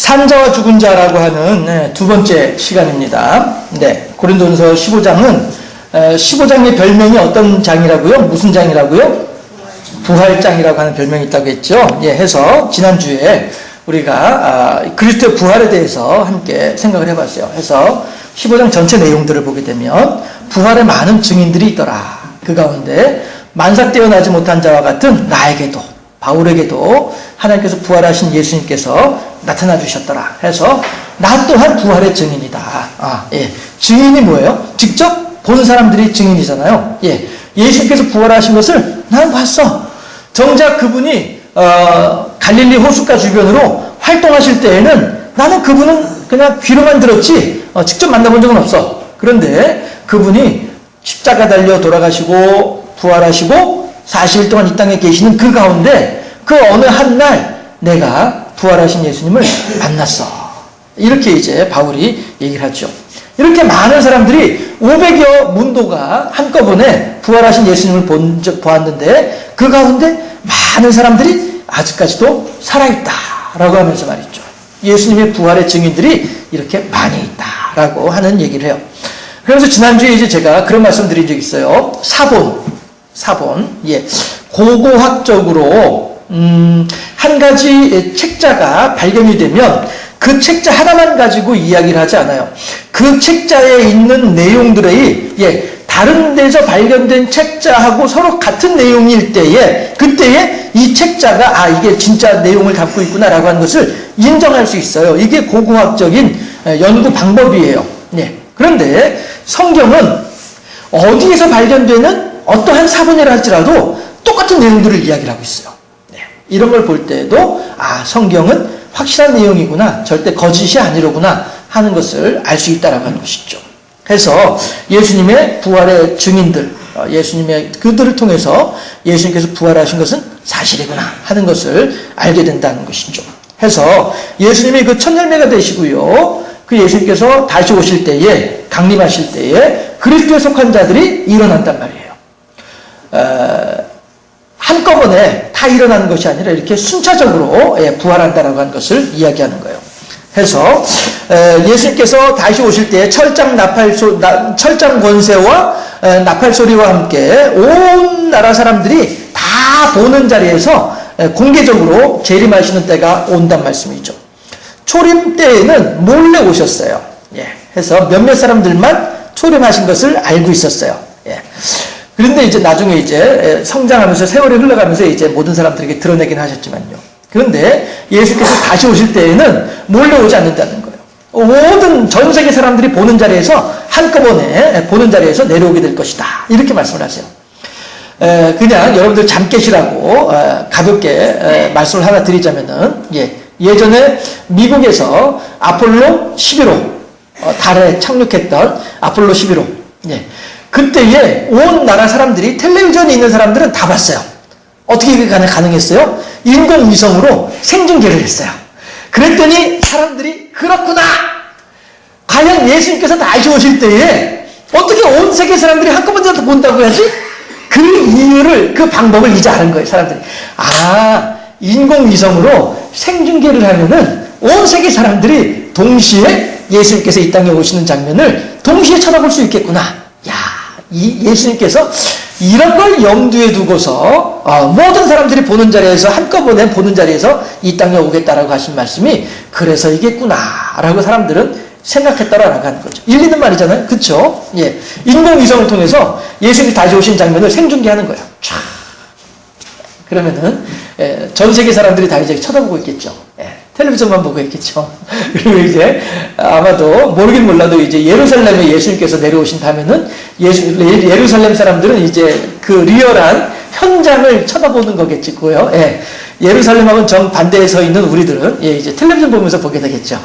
산자와 죽은 자라고 하는 두 번째 시간입니다. 네, 고린도전서 15장은 15장의 별명이 어떤 장이라고요? 무슨 장이라고요? 부활장이라고 하는 별명이 있다고 했죠. 예, 해서 지난주에 우리가 그리스도의 부활에 대해서 함께 생각을 해봤어요. 해서 15장 전체 내용들을 보게 되면 부활의 많은 증인들이 있더라. 그 가운데 만삭되어 나지 못한 자와 같은 나에게도, 바울에게도 하나님께서 부활하신 예수님께서 나타나 주셨더라. 해서 나 또한 부활의 증인이다. 예. 증인이 뭐예요? 직접 본 사람들이 증인이잖아요. 예. 예수님께서 부활하신 것을 나는 봤어. 정작 그분이 갈릴리 호숫가 주변으로 활동하실 때에는 나는 그분은 그냥 귀로만 들었지 직접 만나본 적은 없어. 그런데 그분이 십자가 달려 돌아가시고 부활하시고 40일 동안 이 땅에 계시는 그 가운데 그 어느 한 날 내가 부활하신 예수님을 만났어. 이렇게 이제 바울이 얘기를 하죠. 이렇게 많은 사람들이 500여 문도가 한꺼번에 부활하신 예수님을 보았는데 그 가운데 많은 사람들이 아직까지도 살아있다라고 하면서 말이죠. 예수님의 부활의 증인들이 이렇게 많이 있다라고 하는 얘기를 해요. 그래서 지난주에 이제 제가 그런 말씀 드린 적이 있어요. 사본. 예. 고고학적으로, 한 가지 책자가 발견이 되면 그 책자 하나만 가지고 이야기를 하지 않아요. 그 책자에 있는 내용들의, 다른 데서 발견된 책자하고 서로 같은 내용일 때에, 그때에 이 책자가, 이게 진짜 내용을 담고 있구나라고 하는 것을 인정할 수 있어요. 이게 고고학적인 연구 방법이에요. 예. 그런데 성경은 어디에서 발견되는 어떠한 사본이라 할지라도 똑같은 내용들을 이야기를 하고 있어요. 네. 이런 걸 볼 때에도 성경은 확실한 내용이구나, 절대 거짓이 아니로구나 하는 것을 알 수 있다라고 하는 것이죠. 그래서 예수님의 부활의 증인들, 예수님의 그들을 통해서 예수님께서 부활하신 것은 사실이구나 하는 것을 알게 된다는 것이죠. 해서 예수님이 그 첫 열매가 되시고요, 그 예수님께서 다시 오실 때에, 강림하실 때에 그리스도에 속한 자들이 일어난단 말이에요. 한꺼번에 다 일어나는 것이 아니라 이렇게 순차적으로 부활한다라고 하는 것을 이야기하는 거예요. 해서 예수님께서 다시 오실 때에 철장 권세와 나팔 소리와 함께 온 나라 사람들이 다 보는 자리에서 공개적으로 재림하시는 때가 온단 말씀이죠. 초림 때에는 몰래 오셨어요. 해서 몇몇 사람들만 초림하신 것을 알고 있었어요. 그런데 이제 나중에 이제 성장하면서 세월이 흘러가면서 이제 모든 사람들에게 드러내긴 하셨지만요. 그런데 예수께서 다시 오실 때에는 몰래 오지 않는다는 거예요. 모든 전 세계 사람들이 보는 자리에서 한꺼번에 보는 자리에서 내려오게 될 것이다. 이렇게 말씀을 하세요. 그냥 여러분들 잠 깨시라고 가볍게 말씀을 하나 드리자면은, 예전에 미국에서 아폴로 11호, 달에 착륙했던 아폴로 11호, 그때에 온 나라 사람들이, 텔레비전에 있는 사람들은 다 봤어요. 어떻게 그게 가능했어요? 인공위성으로 생중계를 했어요. 그랬더니 사람들이 그렇구나! 과연 예수님께서 다시 오실 때에 어떻게 온 세계 사람들이 한꺼번에 본다고 해야지? 그 이유를, 그 방법을 이제 아는 거예요, 사람들이. 인공위성으로 생중계를 하면은 온 세계 사람들이 동시에 예수님께서 이 땅에 오시는 장면을 동시에 쳐다볼 수 있겠구나. 이 예수님께서 이런 걸 염두에 두고서 모든 사람들이 보는 자리에서, 한꺼번에 보는 자리에서 이 땅에 오겠다라고 하신 말씀이 그래서 이겠구나라고 사람들은 생각했다라고 하는 거죠. 일리는 말이잖아요. 그쵸? 인공위성을 통해서 예수님이 다시 오신 장면을 생중계하는 거예요. 촤. 그러면은 전 세계 사람들이 다 이제 쳐다보고 있겠죠. 텔레비전만 보고 있겠죠. 그리고 이제 아마도 모르긴 몰라도 이제 예루살렘에 예수님께서 내려오신다면은 예루살렘 사람들은 이제 그 리얼한 현장을 쳐다보는 거겠고요. 예루살렘하고는 정반대에 서 있는 우리들은 이제 텔레비전 보면서 보게 되겠죠.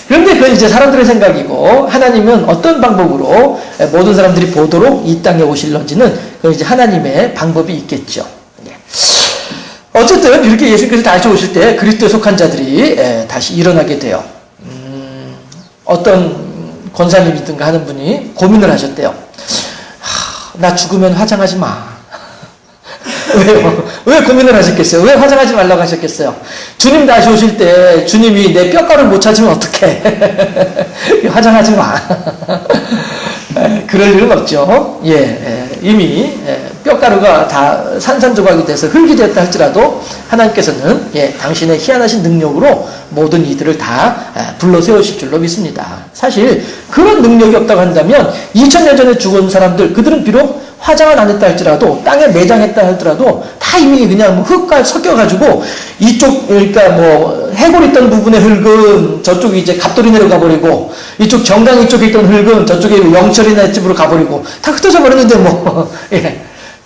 그런데 그건 이제 사람들의 생각이고, 하나님은 어떤 방법으로 모든 사람들이 보도록 이 땅에 오실런지는 그건 이제 하나님의 방법이 있겠죠. 어쨌든 이렇게 예수님께서 다시 오실 때 그리스도에 속한 자들이 다시 일어나게 돼요. 어떤 권사님이든가 하는 분이 고민을 하셨대요. 나 죽으면 화장하지 마. 왜요? 왜 고민을 하셨겠어요? 왜 화장하지 말라고 하셨겠어요? 주님 다시 오실 때 주님이 내 뼈가루를 못 찾으면 어떡해? 화장하지 마. 그럴 일은 없죠. 이미 뼈가루가 다 산산조각이 돼서 흙이 되었다 할지라도 하나님께서는 당신의 희한하신 능력으로 모든 이들을 다 불러 세우실 줄로 믿습니다. 사실 그런 능력이 없다고 한다면 2000년 전에 죽은 사람들, 그들은 비록 화장을 안 했다 할지라도, 땅에 매장했다 할지라도 다 이미 그냥 흙과 섞여가지고 이쪽, 그러니까 뭐 해골 있던 부분의 흙은 저쪽이 이제 갑돌이네로 가버리고, 이쪽 정강 이쪽에 있던 흙은 저쪽에 영철이네 집으로 가버리고 다 흩어져 버렸는데 뭐.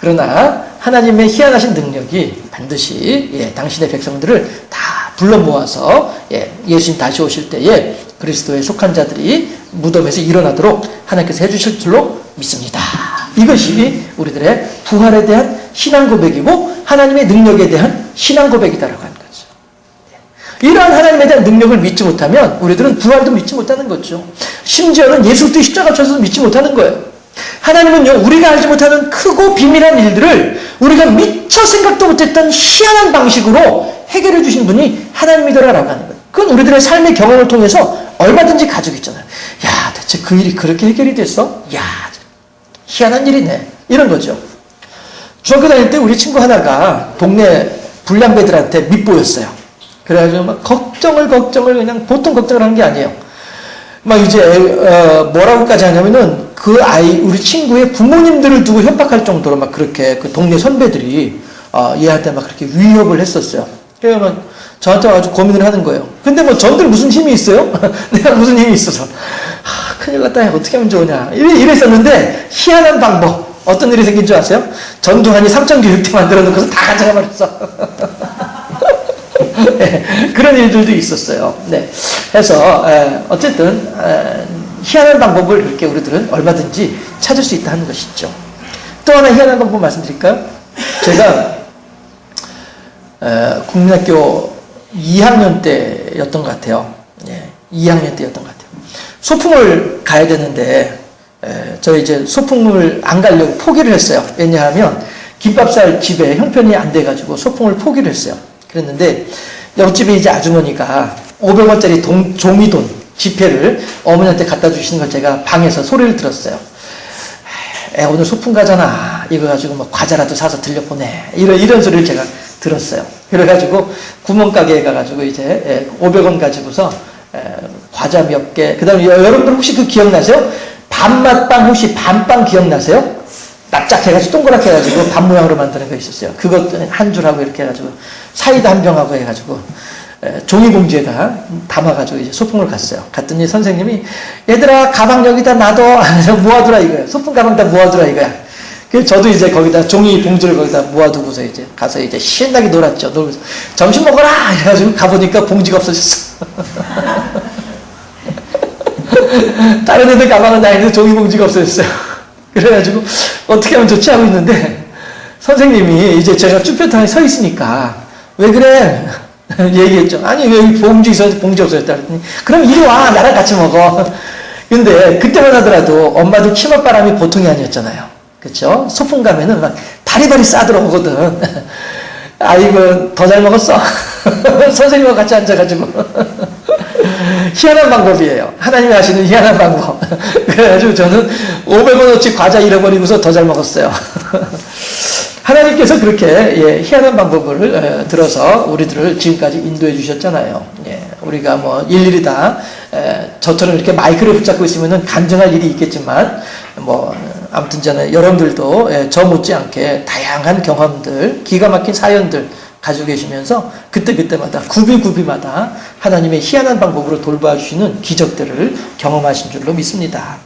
그러나 하나님의 희한하신 능력이 반드시 당신의 백성들을 다 불러 모아서 예수님 다시 오실 때에 그리스도에 속한 자들이 무덤에서 일어나도록 하나님께서 해주실 줄로 믿습니다. 이것이 우리들의 부활에 대한 신앙 고백이고 하나님의 능력에 대한 신앙 고백이다라고 하는 거죠. 이러한 하나님에 대한 능력을 믿지 못하면 우리들은 부활도 믿지 못하는 거죠. 심지어는 예수 그리스도의 십자가 쳐서도 믿지 못하는 거예요. 하나님은요, 우리가 알지 못하는 크고 비밀한 일들을 우리가 미처 생각도 못했던 희한한 방식으로 해결해 주신 분이 하나님이더라라고 하는 거예요. 그건 우리들의 삶의 경험을 통해서 얼마든지 가지고 있잖아요. 야, 대체 그 일이 그렇게 해결이 됐어? 야, 희한한 일이네. 이런 거죠. 중학교 다닐 때 우리 친구 하나가 동네 불량배들한테 밉보였어요. 그래가지고 막 걱정을 그냥 보통 걱정을 하는 게 아니에요. 막 이제 뭐라고까지 하냐면은 그 우리 친구의 부모님들을 두고 협박할 정도로 막 그렇게 그 동네 선배들이 얘한테 막 그렇게 위협을 했었어요. 그래서 저한테 아주 고민을 하는 거예요. 근데 뭐 전들 무슨 힘이 있어요? 내가 무슨 힘이 있어서 큰일 났다. 어떻게 하면 좋으냐 이랬었는데 희한한 방법. 어떤 일이 생긴 줄 아세요? 전두환이 삼천교육대 만들어 놓고서 다 가져가 버렸어. 그런 일들도 있었어요. 그래서 어쨌든 희한한 방법을 그렇게 우리들은 얼마든지 찾을 수 있다 하는 것이죠. 또 하나 희한한 방법 말씀드릴까요? 제가 국민학교 2학년 때였던 것 같아요. 2학년 때였던 것 같아요. 소풍을 가야 되는데 저 이제 소풍을 안 가려고 포기를 했어요. 왜냐하면 김밥 살 집에 형편이 안 돼가지고 소풍을 포기를 했어요. 그랬는데 옆집에 이제 아주머니가 500원짜리 종이돈 지폐를 어머니한테 갖다 주시는 걸 제가 방에서 소리를 들었어요. 오늘 소풍 가잖아. 이거 가지고 뭐 과자라도 사서 들려보내. 이런 소리를 제가 들었어요. 그래가지고 구멍가게에 가가지고 이제 500원 가지고서 과자 몇 개. 그 다음에 여러분들 혹시 그 기억나세요? 밤맛빵 혹시 밤빵 기억나세요? 납작해가지고 동그랗게 해가지고 밥 모양으로 만드는 거 있었어요. 그것 한 줄하고 이렇게 해가지고 사이다 한 병하고 해가지고 종이봉지에다 담아가지고 이제 소풍을 갔어요. 갔더니 선생님이 얘들아 가방 여기다 놔둬. 모아두라 이거야. 소풍 가방 다 모아두라 이거야. 그래서 저도 이제 거기다 종이 봉지를 거기다 모아두고서 이제 가서 이제 신나게 놀았죠. 놀면서 점심 먹어라. 이래가지고 가보니까 봉지가 없어졌어. 다른 애들 가방은 다 있는데 종이 봉지가 없어졌어요. 그래가지고 어떻게 하면 좋지 하고 있는데 선생님이 이제 제가 쭈뼛하게 서 있으니까 왜 그래? 얘기했죠. 아니 왜 봉지 없어졌다 그랬더니 그럼 이리 와 나랑 같이 먹어. 근데 그때만 하더라도 엄마도 치맛바람이 보통이 아니었잖아요. 그렇죠? 소풍 가면은 막 바리바리 싸들어오거든. 아이고 더 잘 먹었어. 선생님과 같이 앉아가지고. 희한한 방법이에요. 하나님이 하시는 희한한 방법. 그래가지고 저는 500원어치 과자 잃어버리고서 더 잘 먹었어요. 하나님께서 그렇게 희한한 방법을 들어서 우리들을 지금까지 인도해 주셨잖아요. 우리가 뭐 일일이 다 저처럼 이렇게 마이크를 붙잡고 있으면은 간증할 일이 있겠지만 뭐 아무튼 저는 여러분들도 저 못지않게 다양한 경험들, 기가 막힌 사연들 가지고 계시면서 그때마다 구비마다 하나님의 희한한 방법으로 돌봐주시는 기적들을 경험하신 줄로 믿습니다.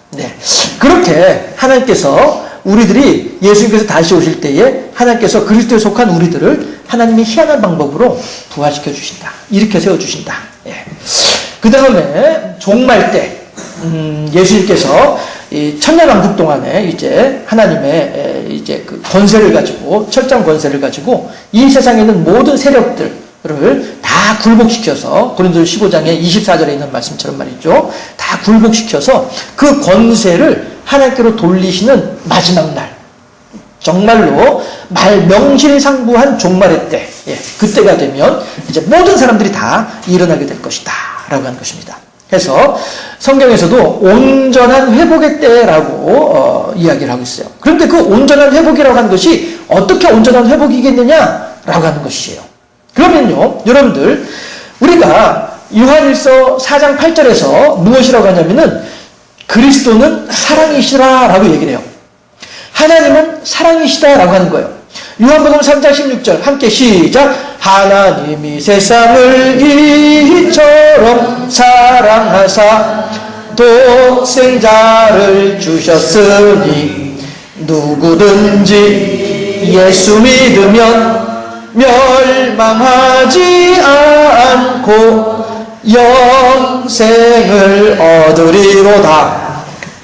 그렇게 하나님께서 우리들이 예수님께서 다시 오실 때에 하나님께서 그리스도에 속한 우리들을 하나님의 희한한 방법으로 부활시켜 주신다. 일으켜 세워 주신다. 그 다음에 종말 때 예수님께서 이 천년왕국 동안에 이제 하나님의 이제 그 권세를 가지고 철장 권세를 가지고 이 세상에 있는 모든 세력들을 다 굴복시켜서 고린도서 15장에 24절에 있는 말씀처럼 말이죠. 다 굴복시켜서 그 권세를 하나님께로 돌리시는 마지막 날 정말로 명실상부한 종말의 때, 그때가 되면 이제 모든 사람들이 다 일어나게 될 것이다 라고 하는 것입니다. 해서 성경에서도 온전한 회복의 때라고 이야기를 하고 있어요. 그런데 그 온전한 회복이라고 하는 것이 어떻게 온전한 회복이겠느냐라고 하는 것이에요. 그러면요, 여러분들, 우리가 요한일서 4장 8절에서 무엇이라고 하냐면은 그리스도는 사랑이시라라고 얘기를 해요. 하나님은 사랑이시다라고 하는 거예요. 요한복음 3장 16절 함께 시작. 하나님이 세상을 이처럼 사랑하사 독생자를 주셨으니 누구든지 예수 믿으면 멸망하지 않고 영생을 얻으리로다.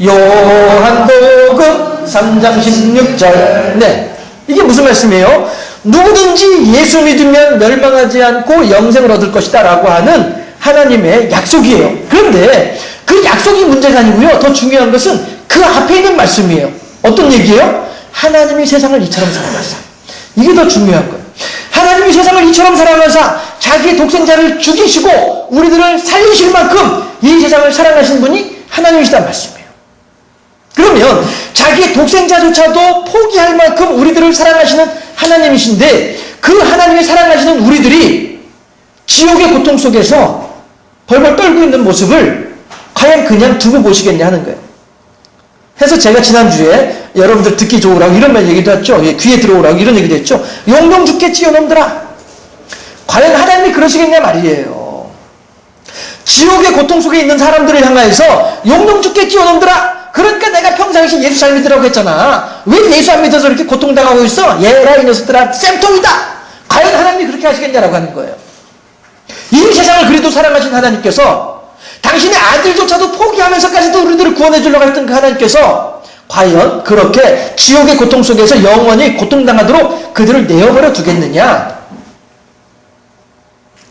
요한복음 3장 16절. 네, 이게 무슨 말씀이에요? 누구든지 예수 믿으면 멸망하지 않고 영생을 얻을 것이다 라고 하는 하나님의 약속이에요. 그런데 그 약속이 문제가 아니고요, 더 중요한 것은 그 앞에 있는 말씀이에요. 어떤 얘기예요? 하나님이 세상을 이처럼 사랑하사. 이게 더 중요한 거예요. 하나님이 세상을 이처럼 사랑하사 자기의 독생자를 죽이시고 우리들을 살리실 만큼 이 세상을 사랑하신 분이 하나님이시다는 말씀이에요. 그러면 자기의 독생자조차도 포기할 만큼 우리들을 사랑하시는 하나님이신데, 그 하나님이 사랑하시는 우리들이 지옥의 고통 속에서 벌벌 떨고 있는 모습을 과연 그냥 두고 보시겠냐 하는 거예요. 해서 제가 지난주에 여러분들 듣기 좋으라고 이런 말 얘기도 했죠. 귀에 들어오라고 이런 얘기도 했죠. 용병 죽겠지 요놈들아. 과연 하나님이 그러시겠냐 말이에요. 지옥의 고통 속에 있는 사람들을 향하여서 용병 죽겠지 요놈들아. 그러니까 내가 평상시 예수 잘 믿으라고 했잖아. 왜 예수 안 믿어서 이렇게 고통당하고 있어? 얘라 이 녀석들아, 쌤통이다. 과연 하나님이 그렇게 하시겠냐라고 하는 거예요. 이 세상을 그래도 사랑하신 하나님께서 당신의 아들조차도 포기하면서까지도 우리들을 구원해 주려고 했던 그 하나님께서 과연 그렇게 지옥의 고통 속에서 영원히 고통당하도록 그들을 내어버려 두겠느냐?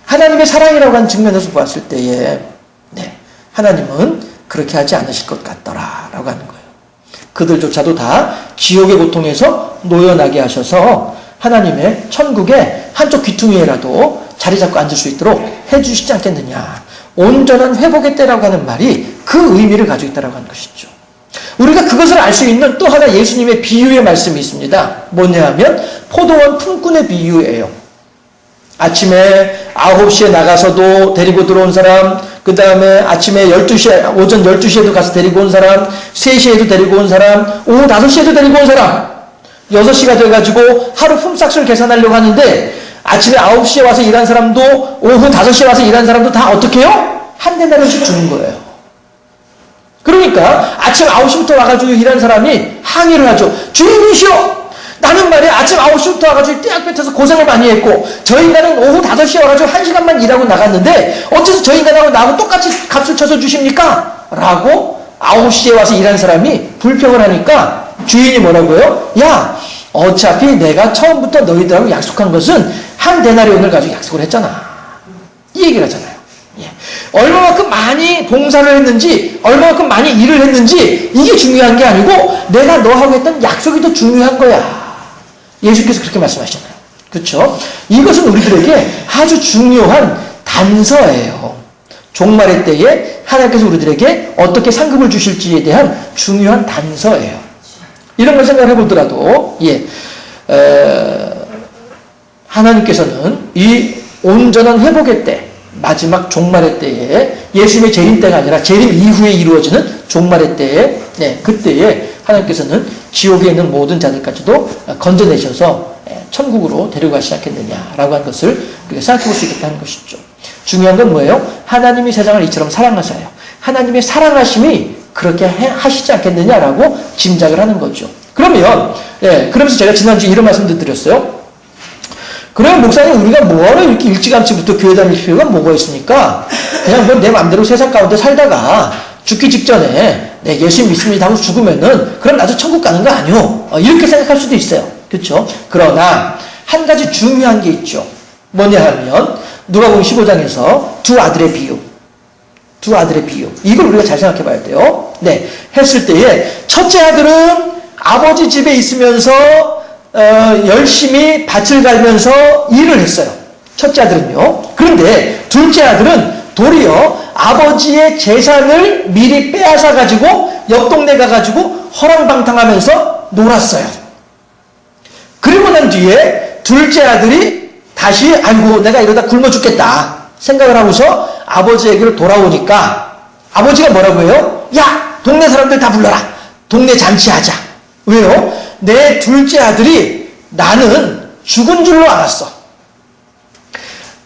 하나님의 사랑이라고 하는 측면에서 보았을 때에 하나님은 그렇게 하지 않으실 것 같더라라고 하는 거예요. 그들조차도 다 지옥의 고통에서 놓여나게 하셔서 하나님의 천국의 한쪽 귀퉁이에라도 자리 잡고 앉을 수 있도록 해주시지 않겠느냐. 온전한 회복의 때라고 하는 말이 그 의미를 가지고 있다고 하는 것이죠. 우리가 그것을 알 수 있는 또 하나 예수님의 비유의 말씀이 있습니다. 뭐냐 하면 포도원 품꾼의 비유예요. 아침에 9시에 나가서도 데리고 들어온 사람, 그 다음에 아침에 12시에, 오전 12시에도 가서 데리고 온 사람, 3시에도 데리고 온 사람, 오후 5시에도 데리고 온 사람, 6시가 돼가지고 하루 품삯을 계산하려고 하는데 아침에 9시에 와서 일한 사람도 오후 5시에 와서 일한 사람도 다 어떻게 해요? 한 데나리씩 주는 거예요. 그러니까 아침 9시부터 와가지고 일한 사람이 항의를 하죠. 주인이시여! 나는 말이야 아침 9시부터 와가지고 떼약 뱉어서 고생을 많이 했고 저 인간은 오후 5시에 와가지고 1시간만 일하고 나갔는데 어째서 저 인간하고 나하고 똑같이 값을 쳐서 주십니까? 라고 9시에 와서 일한 사람이 불평을 하니까 주인이 뭐라고요? 야, 어차피 내가 처음부터 너희들하고 약속한 것은 한 데나리온을 가지고 약속을 했잖아. 이 얘기를 하잖아요. 얼마만큼 많이 봉사를 했는지, 얼마만큼 많이 일을 했는지 이게 중요한 게 아니고 내가 너하고 했던 약속이 더 중요한 거야. 예수께서 그렇게 말씀하시잖아요. 그렇죠? 이것은 우리들에게 아주 중요한 단서예요. 종말의 때에 하나님께서 우리들에게 어떻게 상급을 주실지에 대한 중요한 단서예요. 이런 걸 생각해 보더라도 하나님께서는 이 온전한 회복의 때, 마지막 종말의 때에 예수님의 재림 때가 아니라 재림 이후에 이루어지는 종말의 때에 그때에 하나님께서는 지옥에 있는 모든 자들까지도 건져내셔서 천국으로 데려가시지 않겠느냐라고 하는 것을 우리가 생각해 볼 수 있겠다는 것이죠. 중요한 건 뭐예요? 하나님이 세상을 이처럼 사랑하셔요. 하나님의 사랑하심이 그렇게 하시지 않겠느냐라고 짐작을 하는 거죠. 그러면 그러면서 제가 지난주에 이런 말씀도 드렸어요. 그러면 목사님 우리가 뭐하러 이렇게 일찌감치부터 교회 다닐 필요가 뭐가 있습니까? 그냥 뭐 내 마음대로 세상 가운데 살다가 죽기 직전에 예수 믿습니다 하고 죽으면은 그럼 나도 천국 가는 거 아니오? 이렇게 생각할 수도 있어요. 그렇죠? 그러나 한 가지 중요한 게 있죠. 뭐냐 하면 누가복음 15장에서 두 아들의 비유. 이걸 우리가 잘 생각해 봐야 돼요. 했을 때에 첫째 아들은 아버지 집에 있으면서 열심히 밭을 갈면서 일을 했어요. 첫째 아들은요. 그런데 둘째 아들은 도리어 아버지의 재산을 미리 빼앗아 가지고 옆 동네 가가지고 허랑방탕하면서 놀았어요. 그리고 난 뒤에 둘째 아들이 다시 아이고 내가 이러다 굶어 죽겠다 생각을 하고서 아버지에게로 돌아오니까 아버지가 뭐라고 해요? 야 동네 사람들 다 불러라. 동네 잔치하자. 왜요? 내 둘째 아들이 나는 죽은 줄로 알았어.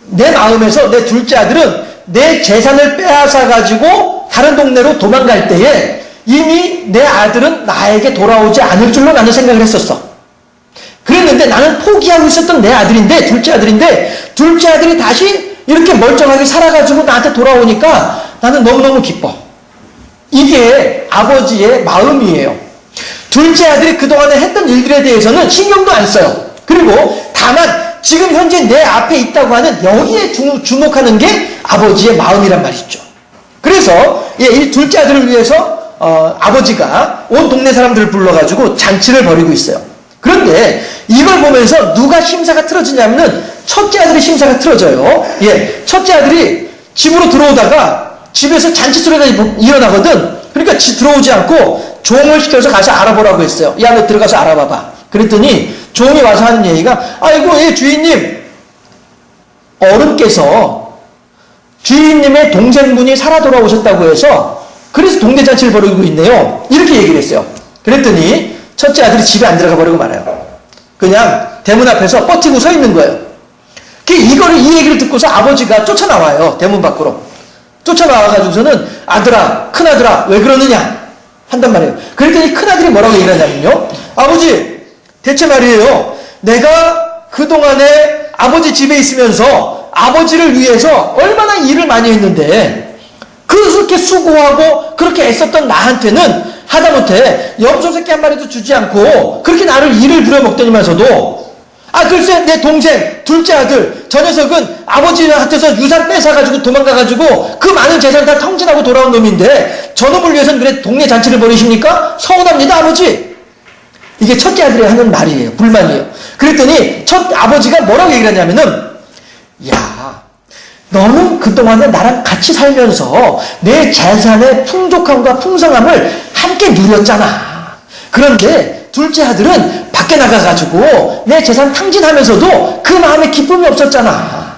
내 마음에서 내 둘째 아들은 내 재산을 빼앗아 가지고 다른 동네로 도망갈 때에 이미 내 아들은 나에게 돌아오지 않을 줄로 나는 생각을 했었어. 그랬는데 나는 포기하고 있었던 내 아들인데 둘째 아들이 다시 이렇게 멀쩡하게 살아가지고 나한테 돌아오니까 나는 너무너무 기뻐. 이게 아버지의 마음이에요. 둘째 아들이 그동안에 했던 일들에 대해서는 신경도 안 써요. 그리고 다만 지금 현재 내 앞에 있다고 하는 여기에 주목하는 게 아버지의 마음이란 말이죠. 그래서 이 둘째 아들을 위해서 아버지가 온 동네 사람들을 불러가지고 잔치를 벌이고 있어요. 그런데 이걸 보면서 누가 심사가 틀어지냐면은 첫째 아들의 심사가 틀어져요. 첫째 아들이 집으로 들어오다가 집에서 잔치 소리가 일어나거든. 그러니까 들어오지 않고 종을 시켜서 가서 알아보라고 했어요. 야, 너 들어가서 알아봐봐. 그랬더니 종이 와서 하는 얘기가 아이고, 주인님, 어른께서 주인님의 동생분이 살아 돌아오셨다고 해서 그래서 동네 잔치를 벌이고 있네요. 이렇게 얘기를 했어요. 그랬더니 첫째 아들이 집에 안 들어가 버리고 말아요. 그냥 대문 앞에서 버티고 서 있는 거예요. 이 얘기를 듣고서 아버지가 쫓아나와요. 대문 밖으로. 쫓아나와가지고서는 아들아, 큰아들아, 왜 그러느냐? 한단 말이에요. 그랬더니 큰아들이 뭐라고 얘기를 하냐면요. 아버지, 대체 말이에요. 내가 그동안에 아버지 집에 있으면서 아버지를 위해서 얼마나 일을 많이 했는데 그렇게 수고하고 그렇게 애썼던 나한테는 하다못해 염소 새끼 한 마리도 주지 않고 그렇게 나를 일을 부려먹더니만서도 글쎄 내 동생 둘째 아들 저 녀석은 아버지한테서 유산 뺏어가지고 도망가가지고 그 많은 재산을 다 탕진하고 돌아온 놈인데 저놈을 위해서는 그래 동네 잔치를 벌이십니까? 서운합니다 아버지. 이게 첫째 아들이 하는 말이에요. 불만이에요. 그랬더니 아버지가 뭐라고 얘기를 하냐면은 야 너는 그동안에 나랑 같이 살면서 내 재산의 풍족함과 풍성함을 함께 누렸잖아. 그런데 둘째 아들은 밖에 나가가지고 내 재산 탕진하면서도 그 마음에 기쁨이 없었잖아.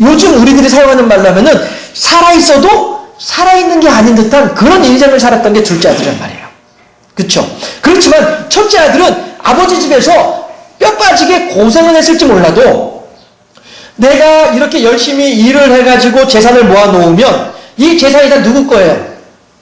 요즘 우리들이 사용하는 말로 하면은 살아있어도 살아있는 게 아닌 듯한 그런 인생을 살았던 게 둘째 아들이란 말이에요. 그렇죠? 그렇지만 첫째 아들은 아버지 집에서 뼈 빠지게 고생을 했을지 몰라도 내가 이렇게 열심히 일을 해가지고 재산을 모아놓으면 이 재산이 다 누구 거예요?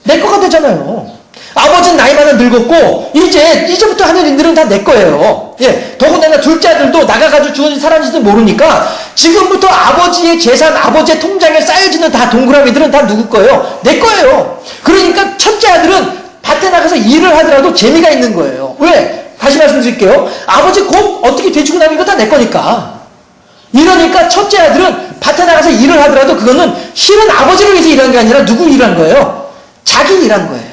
내 거가 되잖아요. 아버지는 나이 많아 늙었고 이제부터 하는 일들은 다 내 거예요. 더군다나 둘째 아들도 나가가지고 죽은지 살았는지도 모르니까 지금부터 아버지의 재산, 아버지의 통장에 쌓여지는 다 동그라미들은 다 누구 거예요? 내 거예요. 그러니까 첫째 아들은 밭에 나가서 일을 하더라도 재미가 있는 거예요. 왜? 다시 말씀드릴게요. 아버지 곧 어떻게 되주고 나는 거 다 내 거니까. 이러니까 첫째 아들은 밭에 나가서 일을 하더라도 그거는 실은 아버지를 위해서 일한 게 아니라 누구 일한 거예요? 자기 일한 거예요.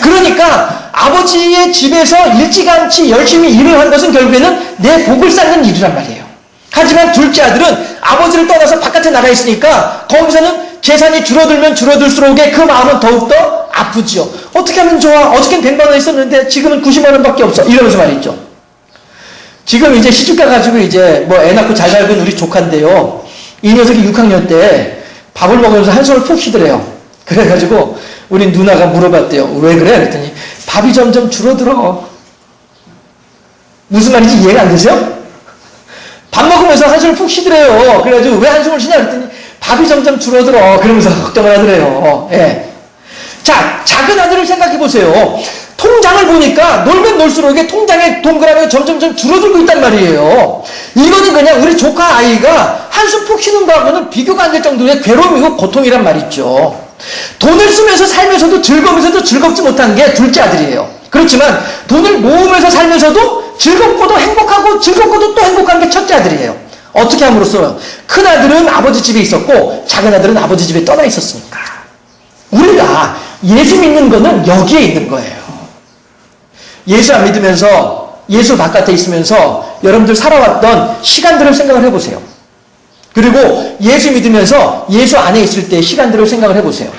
그러니까 아버지의 집에서 일찌감치 열심히 일을 한 것은 결국에는 내 복을 쌓는 일이란 말이에요. 하지만 둘째 아들은 아버지를 떠나서 바깥에 나가 있으니까 거기서는 재산이 줄어들면 줄어들수록에 그 마음은 더욱더 아프지요. 어떻게 하면 좋아? 어저께는 100만 원 있었는데 지금은 90만 원밖에 없어. 이러면서 말이죠. 지금 이제 시집 가가지고 이제 애 낳고 잘 살고 있는 우리 조카인데요. 이 녀석이 6학년 때 밥을 먹으면서 한숨을 푹 쉬더래요. 그래가지고 우리 누나가 물어봤대요. 왜 그래? 그랬더니 밥이 점점 줄어들어. 무슨 말인지 이해가 안 되세요? 밥 먹으면서 한숨을 푹 쉬더래요. 그래가지고 왜 한숨을 쉬냐? 그랬더니 밥이 점점 줄어들어. 그러면서 걱정을 하더래요. 자, 작은 아들을 생각해 보세요. 통장을 보니까 놀면 놀수록 이게 통장의 동그라미가 점점 줄어들고 있단 말이에요. 이거는 그냥 우리 조카 아이가 한숨 푹 쉬는 거하고는 비교가 안 될 정도의 괴로움이고 고통이란 말이죠. 돈을 쓰면서 살면서도 즐거우면서도 즐겁지 못한 게 둘째 아들이에요. 그렇지만 돈을 모으면서 살면서도 즐겁고도 행복하고 즐겁고도 또 행복한 게 첫째 아들이에요. 어떻게 함으로써 큰 아들은 아버지 집에 있었고 작은 아들은 아버지 집에 떠나 있었으니까. 우리가 예수 믿는 거는 여기에 있는 거예요. 예수 안 믿으면서 예수 바깥에 있으면서 여러분들 살아왔던 시간들을 생각을 해보세요. 그리고 예수 믿으면서 예수 안에 있을 때 시간들을 생각을 해보세요.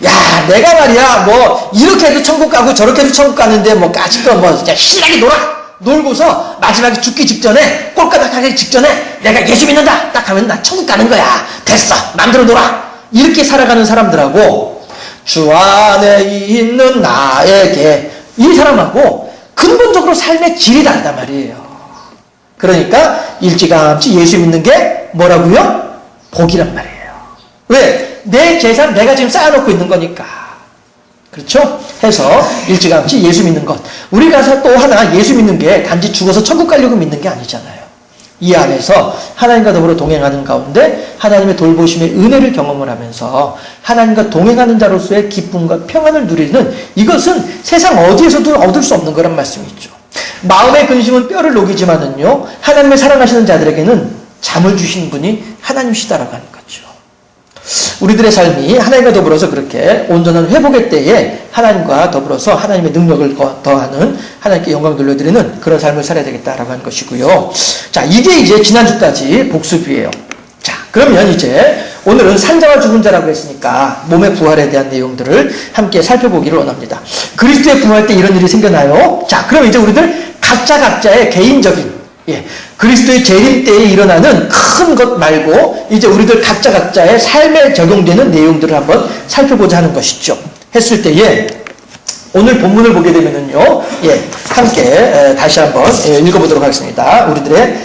야, 내가 말이야, 뭐, 이렇게 해도 천국 가고 저렇게 해도 천국 가는데, 뭐, 까짓거 뭐, 진짜 신나게 놀고서 마지막에 죽기 직전에, 꼴까닥 하기 직전에, 내가 예수 믿는다! 딱 하면 나 천국 가는 거야. 됐어. 마음대로 놀아. 이렇게 살아가는 사람들하고, 주 안에 있는 나에게, 이 사람하고 근본적으로 삶의 질이 다르단 말이에요. 그러니까, 일찌감치 예수 믿는 게 뭐라고요? 복이란 말이에요. 왜? 내 재산 내가 지금 쌓아놓고 있는 거니까. 그렇죠? 해서 일찌감치 예수 믿는 것. 우리가 또 하나 예수 믿는 게 단지 죽어서 천국 가려고 믿는 게 아니잖아요. 이 안에서 하나님과 더불어 동행하는 가운데 하나님의 돌보심의 은혜를 경험을 하면서 하나님과 동행하는 자로서의 기쁨과 평안을 누리는, 이것은 세상 어디에서도 얻을 수 없는 거란 말씀이죠. 마음의 근심은 뼈를 녹이지만은요, 하나님의 사랑하시는 자들에게는 잠을 주신 분이 하나님이시다라고 하는 거죠. 우리들의 삶이 하나님과 더불어서 그렇게 온전한 회복의 때에 하나님과 더불어서 하나님의 능력을 더하는, 하나님께 영광 돌려드리는 그런 삶을 살아야 되겠다라고 하는 것이고요. 자, 이게 이제 지난주까지 복습이에요. 자, 그러면 이제 오늘은 산자와 죽은 자라고 했으니까 몸의 부활에 대한 내용들을 함께 살펴보기를 원합니다. 그리스도의 부활 때 이런 일이 생겨나요. 자, 그럼 이제 우리들 각자의 개인적인, 그리스도의 재림 때에 일어나는 큰 것 말고 이제 우리들 각자의 삶에 적용되는 내용들을 한번 살펴보자 하는 것이죠. 했을 때에 오늘 본문을 보게 되면은요, 함께 다시 한번 읽어보도록 하겠습니다. 우리들의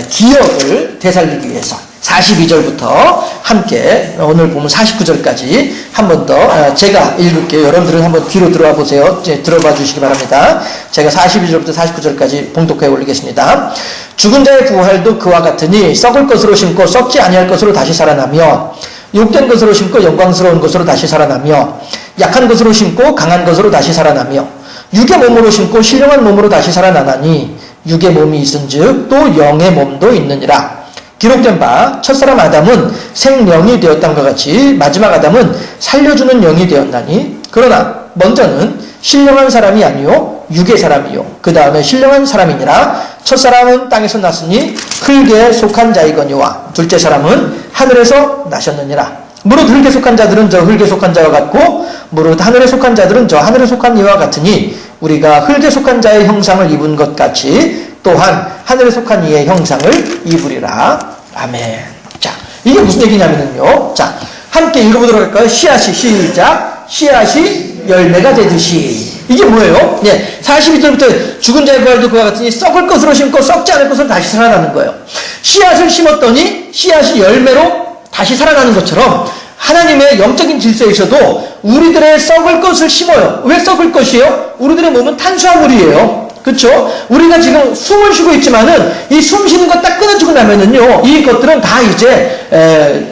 기억을 되살리기 위해서 42절부터 함께 오늘 보면 49절까지 한 번 더 제가 읽을게요. 여러분들은 한번 귀로 들어와 보세요. 들어봐 주시기 바랍니다. 제가 42절부터 49절까지 봉독해 올리겠습니다. 죽은 자의 부활도 그와 같으니 썩을 것으로 심고 썩지 아니할 것으로 다시 살아나며, 욕된 것으로 심고 영광스러운 것으로 다시 살아나며, 약한 것으로 심고 강한 것으로 다시 살아나며, 육의 몸으로 심고 신령한 몸으로 다시 살아나나니 육의 몸이 있은즉 또 영의 몸도 있느니라. 기록된 바 첫사람 아담은 생명이 되었던과 같이 마지막 아담은 살려주는 영이 되었나니, 그러나 먼저는 신령한 사람이 아니요 육의 사람이요 그 다음에 신령한 사람이니라. 첫사람은 땅에서 났으니 흙에 속한 자이거니와 둘째 사람은 하늘에서 나셨느니라. 무릇 흙에 속한 자들은 저 흙에 속한 자와 같고 무릇 하늘에 속한 자들은 저 하늘에 속한 이와 같으니 우리가 흙에 속한 자의 형상을 입은 것 같이 또한 하늘에 속한 이의 형상을 입으리라. 아멘. 자, 이게 무슨 얘기냐면요. 자, 함께 읽어보도록 할까요? 씨앗이, 시작. 씨앗이 열매가 되듯이. 이게 뭐예요? 42절부터 죽은 자의 부활도 그와 같으니 썩을 것으로 심고 썩지 않을 것으로 다시 살아나는 거예요. 씨앗을 심었더니 씨앗이 열매로 다시 살아나는 것처럼 하나님의 영적인 질서에서도 우리들의 썩을 것을 심어요. 왜 썩을 것이에요? 우리들의 몸은 탄수화물이에요. 그렇죠? 우리가 지금 숨을 쉬고 있지만은 이 숨 쉬는 거 딱 끊어지고 나면은요, 이 것들은 다 이제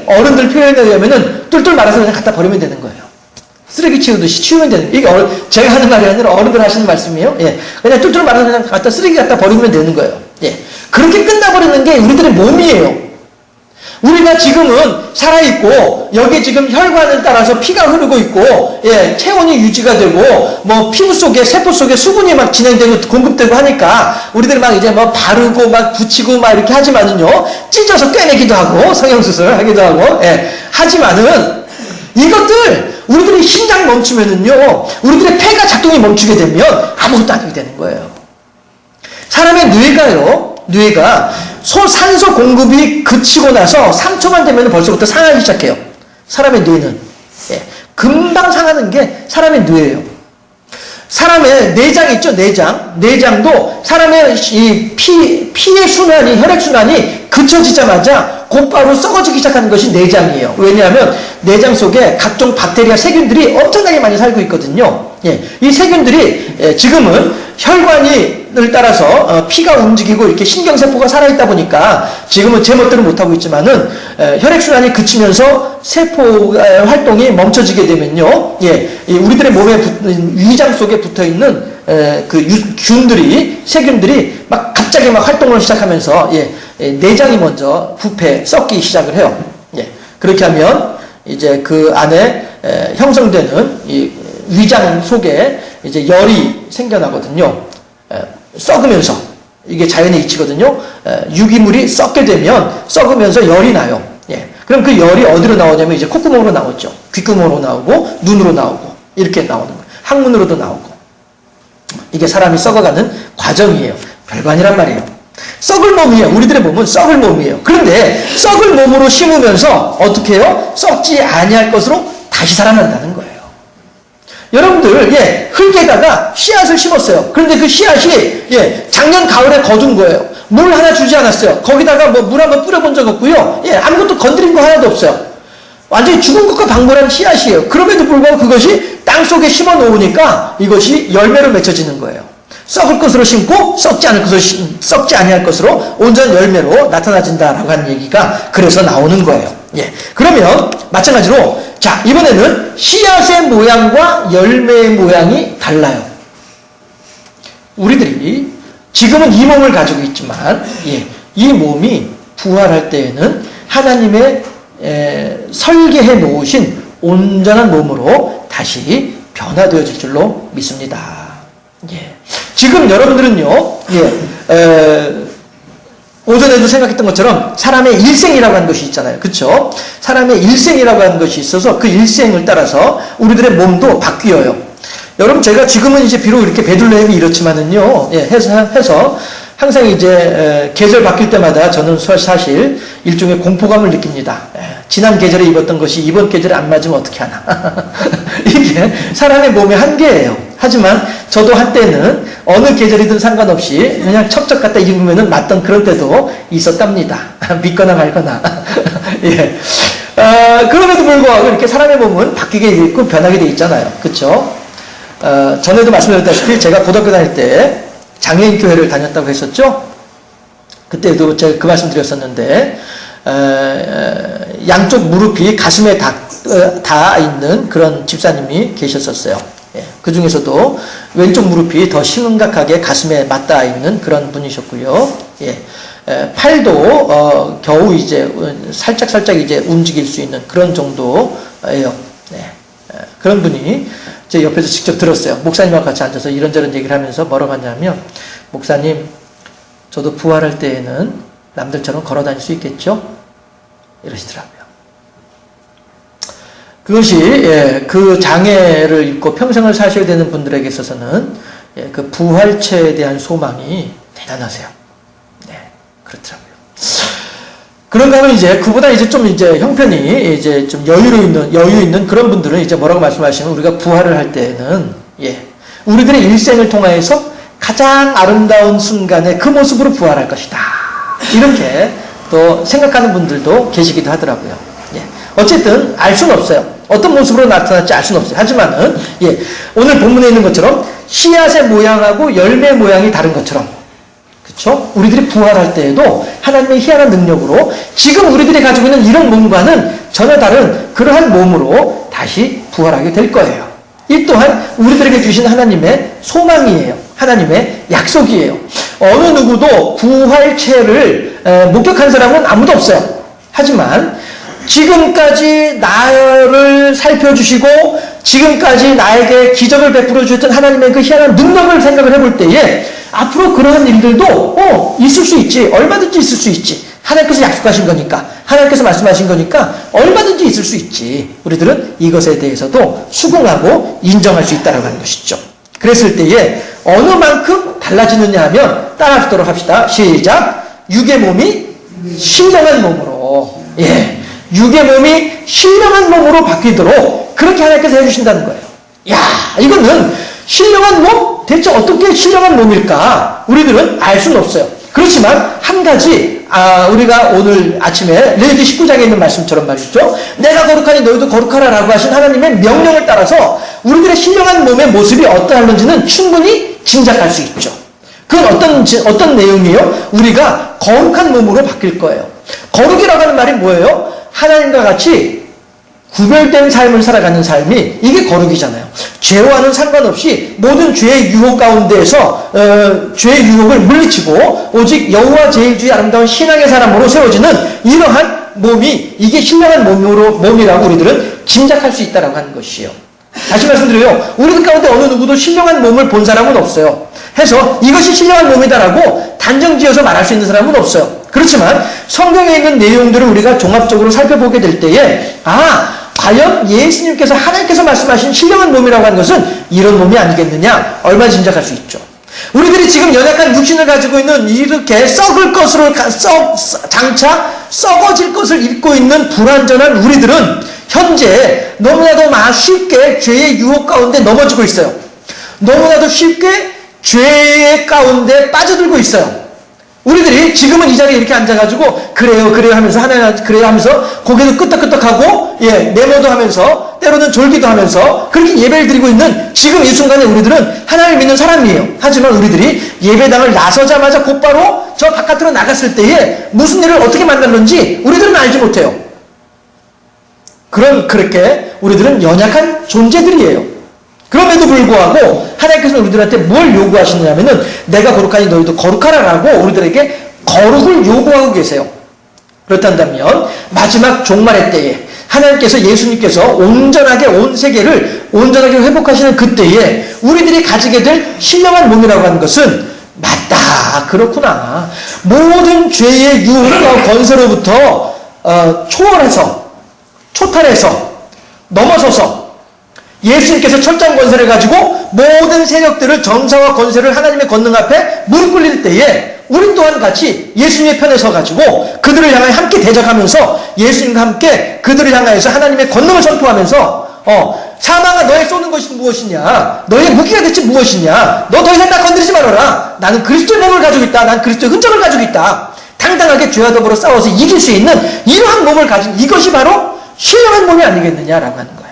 어른들 표현하려면은 뚫뚫 말아서 그냥 갖다 버리면 되는 거예요. 쓰레기 치우듯이 치우면 되는, 이게 제가 하는 말이 아니라 어른들 하시는 말씀이에요. 그냥 뚫뚫 말아서 그냥 쓰레기 갖다 버리면 되는 거예요. 그렇게 끝나버리는 게 우리들의 몸이에요. 우리가 지금은 살아있고, 여기 지금 혈관을 따라서 피가 흐르고 있고, 체온이 유지가 되고, 뭐, 피부 속에, 세포 속에 수분이 막 진행되고, 공급되고 하니까, 우리들 막 이제 뭐 바르고, 막 붙이고, 막 이렇게 하지만은요, 찢어서 꿰내기도 하고, 성형수술 하기도 하고, 하지만은, 이것들, 우리들의 심장 멈추면은요, 우리들의 폐가 작동이 멈추게 되면 아무것도 안 하게 되는 거예요. 사람의 뇌가 산소 공급이 그치고 나서 3초만 되면 벌써부터 상하기 시작해요. 사람의 뇌는. 금방 상하는 게 사람의 뇌예요. 사람의 내장 있죠, 내장도 사람의 이 피의 순환이, 혈액순환이 그쳐지자마자 곧바로 썩어지기 시작하는 것이 내장이에요. 왜냐하면 내장 속에 각종 박테리아, 세균들이 엄청나게 많이 살고 있거든요. 이 세균들이 지금은 혈관을 따라서 피가 움직이고 이렇게 신경세포가 살아있다 보니까 지금은 제멋대로 못하고 있지만은 혈액순환이 그치면서 세포 활동이 멈춰지게 되면요, 우리들의 몸에 위장 속에 붙어있는 그 균들이, 세균들이 막 갑자기 막 활동을 시작하면서 내장이 먼저 부패, 썩기 시작을 해요. 그렇게 하면 이제 그 안에 형성되는 이 위장 속에 이제 열이 생겨나거든요. 썩으면서, 이게 자연의 이치거든요. 유기물이 썩게 되면 썩으면서 열이 나요. 예. 그럼 그 열이 어디로 나오냐면 이제 콧구멍으로 나오죠. 귓구멍으로 나오고 눈으로 나오고 이렇게 나오는 거예요. 항문으로도 나오고. 이게 사람이 썩어가는 과정이에요. 별거 아니란 말이에요. 썩을 몸이에요. 우리들의 몸은 썩을 몸이에요. 그런데 썩을 몸으로 심으면서 어떻게 해요? 썩지 아니할 것으로 다시 살아난다는 거예요. 여러분들, 흙에다가 씨앗을 심었어요. 그런데 그 씨앗이, 작년 가을에 거둔 거예요. 물 하나 주지 않았어요. 거기다가 뭐 물 한번 뿌려본 적 없고요. 아무것도 건드린 거 하나도 없어요. 완전히 죽은 것과 방불한 씨앗이에요. 그럼에도 불구하고 그것이 땅 속에 심어 놓으니까 이것이 열매로 맺혀지는 거예요. 썩을 것으로 심고 썩지 아니할 것으로 온전한 열매로 나타나진다라고 하는 얘기가 그래서 나오는 거예요. 그러면 마찬가지로 자, 이번에는 씨앗의 모양과 열매의 모양이 달라요. 우리들이 지금은 이 몸을 가지고 있지만 이 몸이 부활할 때에는 하나님의 설계해 놓으신 온전한 몸으로 다시 변화되어질 줄로 믿습니다. 지금 여러분들은요, 오전에도 생각했던 것처럼 사람의 일생이라고 하는 것이 있잖아요. 그렇죠? 사람의 일생이라고 하는 것이 있어서 그 일생을 따라서 우리들의 몸도 바뀌어요. 여러분, 제가 지금은 이제 비록 이렇게 베들레헴이 이렇지만은요, 해서 항상 이제 계절 바뀔 때마다 저는 사실 일종의 공포감을 느낍니다. 지난 계절에 입었던 것이 이번 계절에 안 맞으면 어떻게 하나. 이게 사람의 몸의 한계예요. 하지만 저도 한때는 어느 계절이든 상관없이 그냥 척척 갖다 입으면 맞던 그런 때도 있었답니다. 믿거나 말거나. 그럼에도 불구하고 이렇게 사람의 몸은 바뀌게 돼 있고 변하게 돼 있잖아요. 그렇죠? 전에도 말씀드렸다시피 제가 고등학교 다닐 때 장애인 교회를 다녔다고 했었죠. 그때도 제가 그 말씀 드렸었는데 양쪽 무릎이 가슴에 닿아 있는 그런 집사님이 계셨었어요. 그 중에서도 왼쪽 무릎이 더 심각하게 가슴에 맞닿아 있는 그런 분이셨고요. 팔도 겨우 이제 살짝 이제 움직일 수 있는 그런 정도예요. 그런 분이 제 옆에서 직접 들었어요. 목사님과 같이 앉아서 이런저런 얘기를 하면서 뭐라고 하냐면, 목사님, 저도 부활할 때에는 남들처럼 걸어 다닐 수 있겠죠? 이러시더라고요. 그것이 그 장애를 입고 평생을 사셔야 되는 분들에게 있어서는 그 부활체에 대한 소망이 대단하세요. 그렇더라고요. 그런가 하면 이제 그보다 이제 좀 이제 형편이 이제 좀 여유 있는 그런 분들은 이제 뭐라고 말씀하시면, 우리가 부활을 할 때는 우리들의 일생을 통하여서 가장 아름다운 순간에 그 모습으로 부활할 것이다. 이렇게 또 생각하는 분들도 계시기도 하더라고요. 어쨌든 알 수는 없어요. 어떤 모습으로 나타날지 알 수는 없어요. 하지만은 오늘 본문에 있는 것처럼 씨앗의 모양하고 열매 모양이 다른 것처럼, 그렇죠? 우리들이 부활할 때에도 하나님의 희한한 능력으로 지금 우리들이 가지고 있는 이런 몸과는 전혀 다른 그러한 몸으로 다시 부활하게 될 거예요. 이 또한 우리들에게 주신 하나님의 소망이에요. 하나님의 약속이에요. 어느 누구도 부활체를 목격한 사람은 아무도 없어요. 하지만 지금까지 나를 살펴주시고 지금까지 나에게 기적을 베풀어 주셨던 하나님의 그 희한한 능력을 생각을 해볼 때에 앞으로 그러한 일들도 있을 수 있지. 얼마든지 있을 수 있지. 하나님께서 약속하신 거니까, 하나님께서 말씀하신 거니까 얼마든지 있을 수 있지. 우리들은 이것에 대해서도 수긍하고 인정할 수 있다는 것이죠. 그랬을 때에 어느 만큼 달라지느냐 하면 따라하도록 합시다. 시작. 육의 몸이 신령한 몸으로, 육의 몸이 신령한 몸으로 바뀌도록 그렇게 하나님께서 해주신다는 거예요. 이거는 신령한 몸? 대체 어떻게 신령한 몸일까? 우리들은 알 수는 없어요. 그렇지만 한 가지, 우리가 오늘 아침에 레위기 19장에 있는 말씀처럼 말이죠. 내가 거룩하니 너희도 거룩하라 라고 하신 하나님의 명령을 따라서 우리들의 신령한 몸의 모습이 어떠한지는 충분히 짐작할 수 있죠. 그건 어떤 내용이에요? 우리가 거룩한 몸으로 바뀔 거예요. 거룩이라고 하는 말이 뭐예요? 하나님과 같이 구별된 삶을 살아가는 삶이, 이게 거룩이잖아요. 죄와는 상관없이 모든 죄의 유혹 가운데에서 죄의 유혹을 물리치고 오직 여호와 제1주의 아름다운 신앙의 사람으로 세워지는 이러한 몸이, 이게 신령한 몸이라고 우리들은 짐작할 수 있다고 하는 것이에요. 다시 말씀드려요. 우리들 가운데 어느 누구도 신령한 몸을 본 사람은 없어요. 해서 이것이 신령한 몸이다라고 단정지어서 말할 수 있는 사람은 없어요. 그렇지만 성경에 있는 내용들을 우리가 종합적으로 살펴보게 될 때에 과연 예수님께서 하나님께서 말씀하신 신령한 몸이라고 하는 것은 이런 몸이 아니겠느냐 얼마나 짐작할 수 있죠. 우리들이 지금 연약한 육신을 가지고 있는 이렇게 썩을 것으로 장차 썩어질 것을 입고 있는 불완전한 우리들은 현재 너무나도 쉽게 죄의 유혹 가운데 넘어지고 있어요. 너무나도 쉽게 죄의 가운데 빠져들고 있어요. 우리들이 지금은 이 자리에 이렇게 앉아가지고 그래요 하면서 하나님 그래요 하면서 고개도 끄덕끄덕하고 메모도 하면서 때로는 졸기도 하면서 그렇게 예배를 드리고 있는 지금 이 순간에 우리들은 하나님을 믿는 사람이에요. 하지만 우리들이 예배당을 나서자마자 곧바로 저 바깥으로 나갔을 때에 무슨 일을 어떻게 만났는지 우리들은 알지 못해요. 그렇게 우리들은 연약한 존재들이에요. 그럼에도 불구하고 하나님께서 우리들한테 뭘 요구하시느냐면은 내가 거룩하니 너희도 거룩하라라고 우리들에게 거룩을 요구하고 계세요. 그렇단다면 마지막 종말의 때에 하나님께서 예수님께서 온전하게 온 세계를 온전하게 회복하시는 그때에 우리들이 가지게 될 신령한 몸이라고 하는 것은 맞다 그렇구나 모든 죄의 유혹과 권세로부터 초탈해서 넘어서서 예수님께서 철저한 권세를 가지고 모든 세력들을 정사와 권세를 하나님의 권능 앞에 무릎 꿇릴 때에 우리 또한 같이 예수님의 편에 서가지고 그들을 향하여 함께 대적하면서 예수님과 함께 그들을 향하여서 하나님의 권능을 선포하면서 사망아 너의 쏘는 것이 무엇이냐 너의 무기가 대체 무엇이냐 너 더 이상 나 건드리지 말아라 나는 그리스도의 몸을 가지고 있다 난 그리스도의 흔적을 가지고 있다 당당하게 죄와 더불어 싸워서 이길 수 있는 이러한 몸을 가진 이것이 바로 신령한 몸이 아니겠느냐라고 하는 거예요.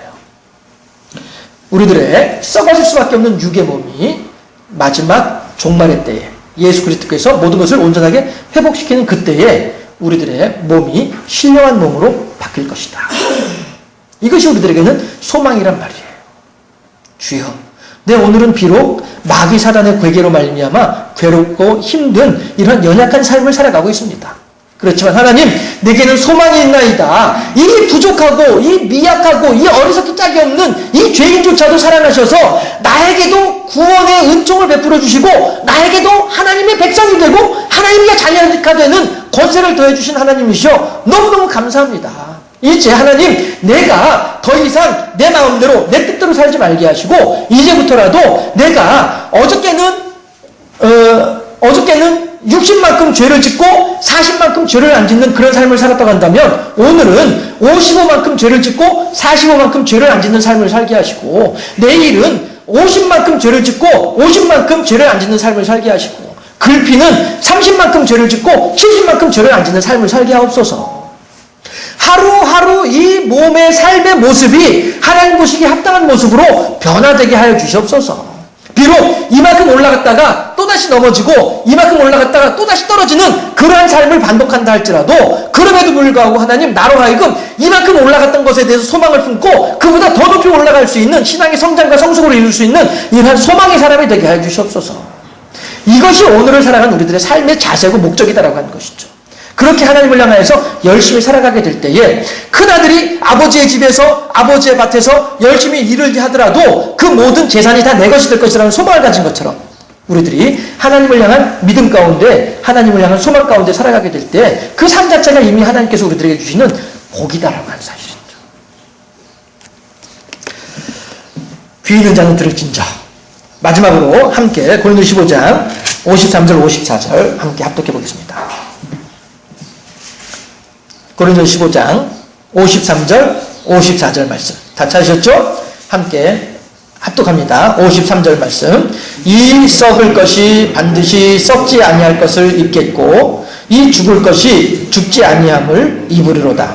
우리들의 썩어질 수밖에 없는 육의 몸이 마지막 종말의 때에 예수 그리스도께서 모든 것을 온전하게 회복시키는 그때에 우리들의 몸이 신령한 몸으로 바뀔 것이다. 이것이 우리들에게는 소망이란 말이에요. 주여 내 오늘은 비록 마귀 사단의 괴계로 말미암아 괴롭고 힘든 이런 연약한 삶을 살아가고 있습니다. 그렇지만 하나님 내게는 소망이 있나이다. 이 부족하고 이 미약하고 이 어리석기 짝이 없는 이 죄인조차도 사랑하셔서 나에게도 구원의 은총을 베풀어 주시고 나에게도 하나님의 백성이 되고 하나님의 자녀가 되는 권세를 더해주신 하나님이시여 너무너무 감사합니다. 이제 하나님 내가 더 이상 내 마음대로 내 뜻대로 살지 말게 하시고 이제부터라도 내가 어저께는 60만큼 죄를 짓고 40만큼 죄를 안 짓는 그런 삶을 살았다고 한다면 오늘은 55만큼 죄를 짓고 45만큼 죄를 안 짓는 삶을 살게 하시고 내일은 50만큼 죄를 짓고 50만큼 죄를 안 짓는 삶을 살게 하시고 글피는 30만큼 죄를 짓고 70만큼 죄를 안 짓는 삶을 살게 하옵소서. 하루하루 이 몸의 삶의 모습이 하나님 보시기에 합당한 모습으로 변화되게 하여 주시옵소서. 비록 이만큼 올라갔다가 또다시 넘어지고 이만큼 올라갔다가 또다시 떨어지는 그러한 삶을 반복한다 할지라도 그럼에도 불구하고 하나님 나로 하여금 이만큼 올라갔던 것에 대해서 소망을 품고 그보다 더 높이 올라갈 수 있는 신앙의 성장과 성숙을 이룰 수 있는 이러한 소망의 사람이 되게 해 주시옵소서. 이것이 오늘을 살아가는 우리들의 삶의 자세고 목적이다라고 하는 것이죠. 그렇게 하나님을 향하여서 열심히 살아가게 될 때에 큰아들이 아버지의 집에서 아버지의 밭에서 열심히 일을 하더라도 그 모든 재산이 다 내 것이 될 것이라는 소망을 가진 것처럼 우리들이 하나님을 향한 믿음 가운데 하나님을 향한 소망 가운데 살아가게 될 때 그 삶 자체가 이미 하나님께서 우리들에게 주시는 복이다라고 하는 사실이죠. 귀 있는 자는 들을진저. 마지막으로 함께 고린도서 15장 53절 54절 함께 합독해 보겠습니다. 고린도서 15장 53절 54절 말씀 다 찾으셨죠? 함께 합독합니다. 53절 말씀 이 썩을 것이 반드시 썩지 아니할 것을 입겠고 이 죽을 것이 죽지 아니함을 입으리로다.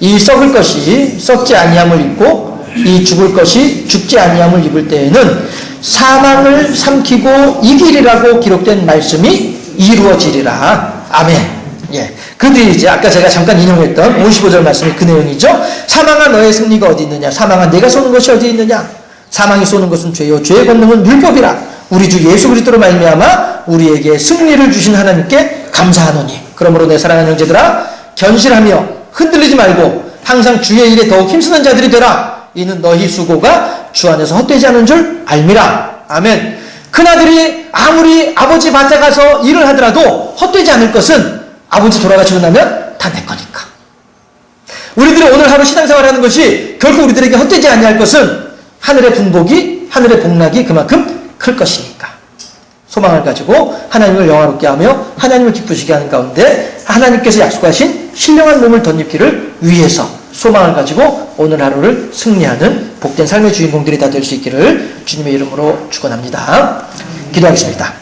이 썩을 것이 썩지 아니함을 입고 이 죽을 것이 죽지 아니함을 입을 때에는 사망을 삼키고 이기리라고 기록된 말씀이 이루어지리라. 아멘. 예. 그 뒤에 이제 아까 제가 잠깐 인용했던 55절 말씀이 그 내용이죠. 사망아 너의 승리가 어디 있느냐? 사망아 내가 쏘는 것이 어디 있느냐? 사망이 쏘는 것은 죄요 죄의 권능은 율법이라. 우리 주 예수 그리스도로 말미암아 우리에게 승리를 주신 하나님께 감사하노니. 그러므로 내 사랑하는 형제들아 견실하며 흔들리지 말고 항상 주의 일에 더욱 힘쓰는 자들이 되라. 이는 너희 수고가 주 안에서 헛되지 않은 줄 알미라. 아멘. 큰아들이 아무리 아버지 밭에 가서 일을 하더라도 헛되지 않을 것은 아버지 돌아가시고 나면 다 내 거니까. 우리들이 오늘 하루 신앙생활하는 것이 결국 우리들에게 헛되지 아니할 것은 하늘의 분복이, 하늘의 복락이 그만큼 클 것이니까. 소망을 가지고 하나님을 영화롭게 하며 하나님을 기쁘시게 하는 가운데 하나님께서 약속하신 신령한 몸을 덧입기를 위해서 소망을 가지고 오늘 하루를 승리하는 복된 삶의 주인공들이 다 될 수 있기를 주님의 이름으로 축원합니다. 기도하겠습니다.